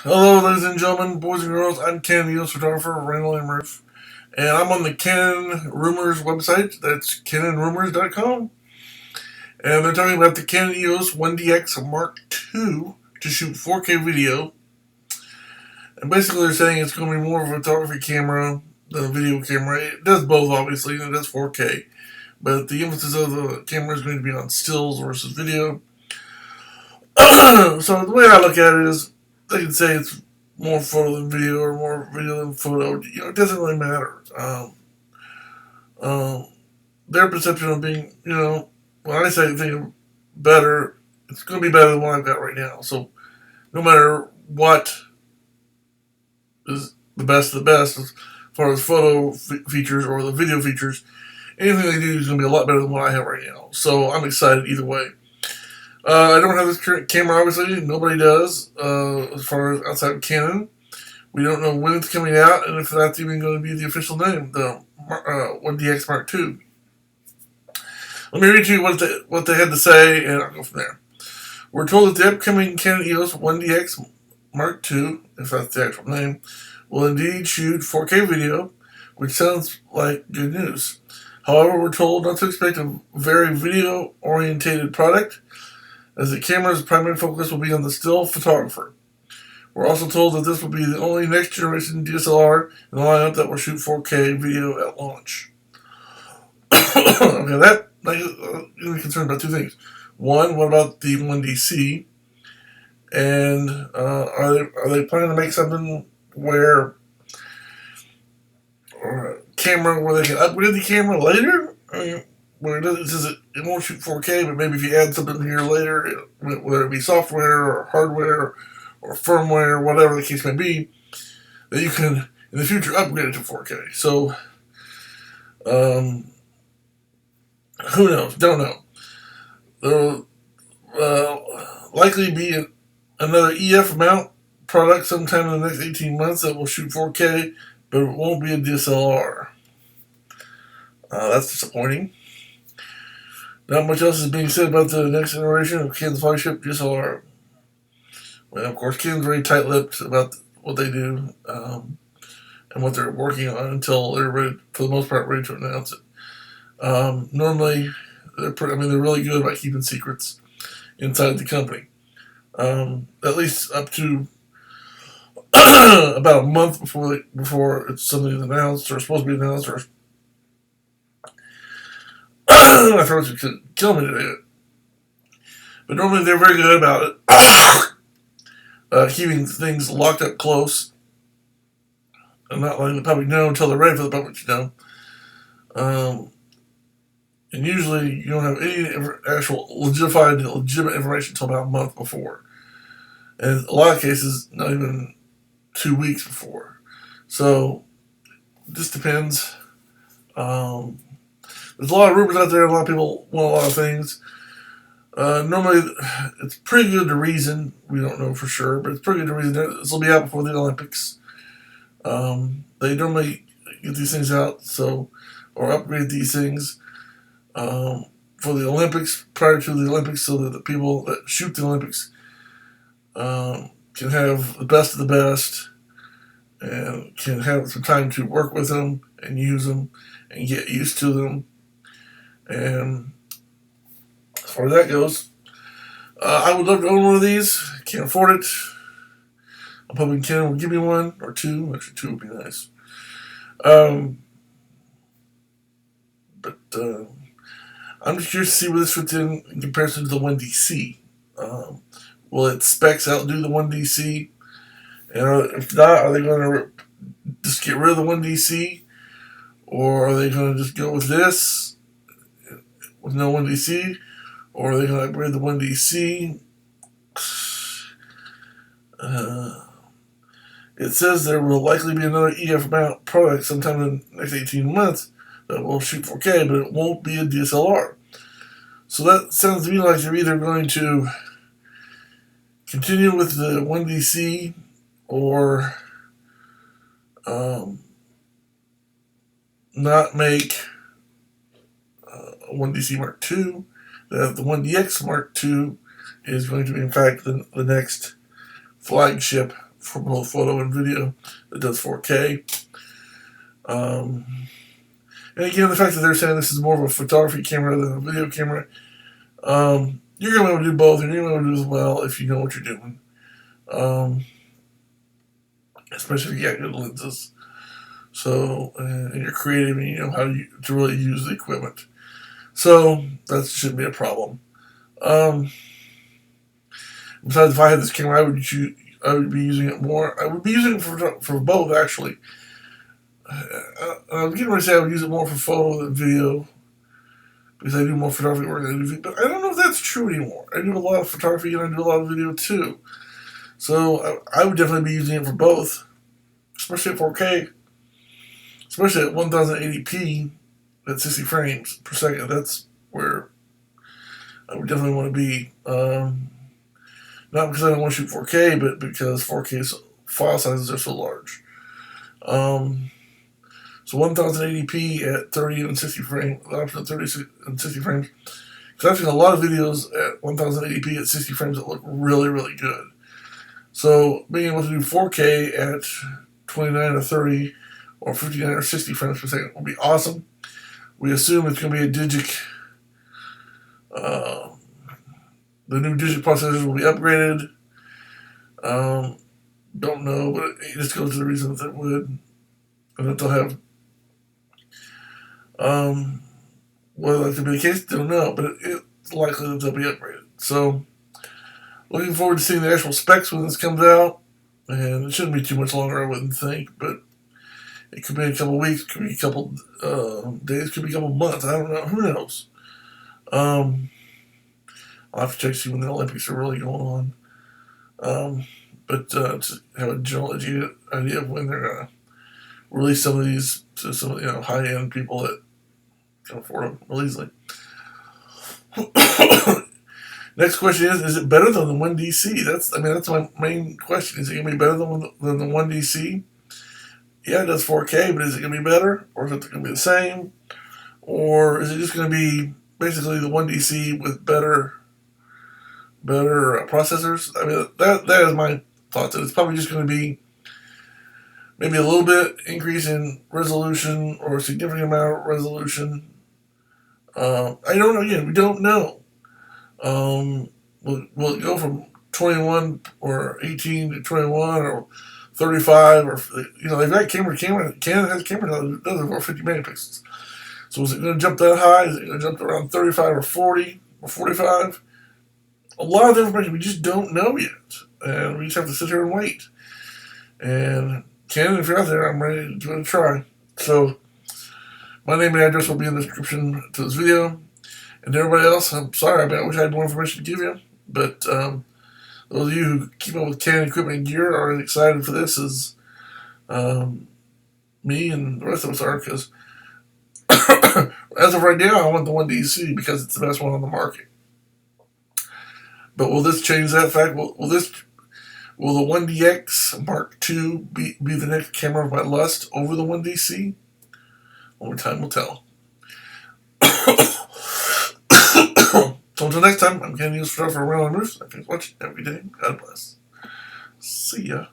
Hello, ladies and gentlemen, boys and girls. I'm Canon EOS photographer Randall M, and I'm on the Canon Rumors website. That's CanonRumors.com, and they're talking about the Canon EOS 1DX Mark II to shoot 4K video. And basically, they're saying it's going to be more of a photography camera than a video camera. It does both, obviously, and it does 4K, but the emphasis of the camera is going to be on stills versus video. So the way I look at it is, they can say it's more photo than video or more video than photo. It doesn't really matter. Their perception of being, when I say think better, it's going to be better than what I've got right now. So no matter what is the best of the best as far as photo features or the video features, anything they do is going to be a lot better than what I have right now. So I'm excited either way. I don't have this current camera, obviously. Nobody does, as far as outside of Canon. We don't know when it's coming out, and if that's even going to be the official name, the 1DX Mark II. Let me read to you what they had to say, and I'll go from there. We're told that the upcoming Canon EOS 1DX Mark II, if that's the actual name, will indeed shoot 4K video, which sounds like good news. However, we're told not to expect a very video-orientated product, as the camera's primary focus will be on the still photographer. We're also told that this will be the only next generation DSLR in the lineup that will shoot 4K video at launch. Okay, I'm concerned about two things. One, what about the 1DC? And are they planning to make something where they can upgrade the camera later? Where it won't shoot 4K, but maybe if you add something here later, whether it be software or hardware or firmware, whatever the case may be, that you can in the future upgrade it to 4K. So, who knows? Don't know. There'll likely be another EF mount product sometime in the next 18 months that will shoot 4K, but it won't be a DSLR. That's disappointing. Not much else is being said about the next generation of Canon's flagship DSLR. Well, of course, Canon's very tight-lipped about what they do and what they're working on until they're ready, for the most part, ready to announce it. Normally, they're really good about keeping secrets inside the company. At least up to about a month before it's something announced or supposed to be announced or my throat's going to kill me today. But normally they're very good about it. Keeping things locked up close and not letting the public know until they're ready for the public to know. And usually you don't have any actual legitimate information until about a month before. And in a lot of cases, not even 2 weeks before. So, it just depends. There's a lot of rumors out there. A lot of people want a lot of things. Normally, it's pretty good to reason. We don't know for sure, but it's pretty good to reason. This will be out before the Olympics. They normally get these things out, or upgrade these things for the Olympics, prior to the Olympics, so that the people that shoot the Olympics can have the best of the best and can have some time to work with them and use them and get used to them. And as far as that goes, I would love to own one of these. Can't afford it. I'm hoping Canon will give me one or two. Actually, two would be nice. But I'm just curious to see where this fits in comparison to the 1DC. Will its specs outdo the 1DC? And if not, are they going to just get rid of the 1DC? Or are they going to just go with this with no 1DC? Or are they going to upgrade the 1DC? It says there will likely be another EF mount product sometime in the next 18 months that will shoot 4K, but it won't be a DSLR. So that sounds to me like they're either going to continue with the 1DC or not make a 1DC Mark II. That the 1DX Mark II is going to be, in fact, the next flagship for both photo and video. It does 4K. And again, the fact that they're saying this is more of a photography camera than a video camera, you're going to be able to do both, and you're going to be able to do as well if you know what you're doing. Especially if you got good lenses. So, and you're creative and you know how to really use the equipment. So, that shouldn't be a problem. Besides, if I had this camera, I would be using it more. I would be using it for both, actually. I was getting ready to say I would use it more for photo than video, because I do more photography work than I do video. But I don't know if that's true anymore. I do a lot of photography and I do a lot of video too. So I would definitely be using it for both, especially at 4K, especially at 1080p at 60 frames per second. That's where I would definitely want to be. Not because I don't want to shoot 4K, but because 4K file sizes are so large. So 1080p at 30 and 60 frames, the option of 30 and 60 frames. Because I've seen a lot of videos at 1080p at 60 frames that look really, really good. So being able to do 4K at 29 or 30 or 59 or 60 frames per second will be awesome. We assume it's going to be a Digic. The new Digic processors will be upgraded. Don't know, but it just goes to the reason that it would. And that they'll have. Whether that could be the case, don't know, but it's likely that they'll be upgraded. So, looking forward to seeing the actual specs when this comes out. And it shouldn't be too much longer, I wouldn't think, but it could be a couple weeks, could be a couple days, could be a couple months. I don't know. Who knows? I'll have to check to see when the Olympics are really going on. But to have a general idea of when they're going to release some of these to some high-end people that can afford them real easily. Next question is it better than the 1DC? That's my main question. Is it going to be better than the 1DC? Yeah, it does 4K, but is it going to be better? Or is it going to be the same? Or is it just going to be basically the 1DC with better processors? I mean, that is my thought. That it's probably just going to be maybe a little bit increase in resolution or a significant amount of resolution. I don't know. Again, we don't know. Will it go from 21 or 18 to 21 or 35 or they've got camera. Canon has camera that does over 50 megapixels. So is it going to jump that high? Is it going to jump to around 35 or 40 or 45? A lot of information we just don't know yet, and we just have to sit here and wait. And Canon, if you're out there, I'm ready to give it a try. So my name and address will be in the description to this video. And everybody else, I'm sorry, I wish I had more information to give you. But those of you who keep up with Canon equipment and gear are excited for this as me and the rest of us are, because as of right now, I want the 1DC because it's the best one on the market. But will this change that fact? Will the 1DX Mark II be the next camera of my lust over the 1DC? Only time will tell. So until next time, I'm Canon EOS photographer, RandallMRueff. Thanks for watching. Have a good day. God bless. See ya.